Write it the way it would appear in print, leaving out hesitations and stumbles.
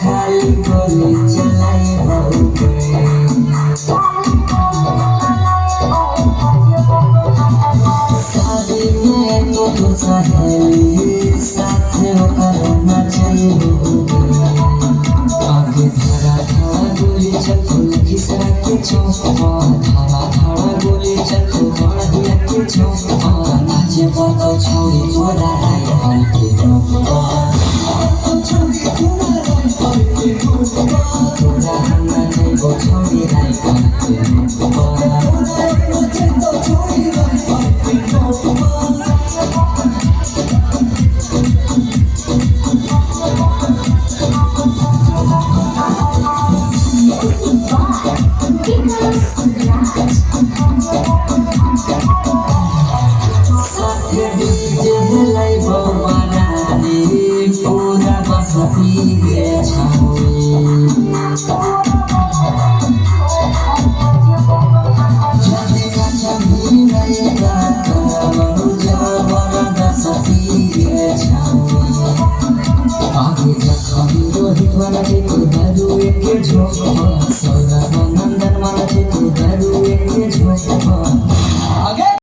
खाली गोली चलाई शादी में तो सहेली साथ करना चाहिए आगे धरा धरा गोली चलतो खिसरा के चौपा धरा धरा गोली चलतो बढ़िया के चौपा नाचे बतो छोड़ी तोरा राय के चौपा तोरा हन्ना जइबो छोड़ी राय के पूरा बसती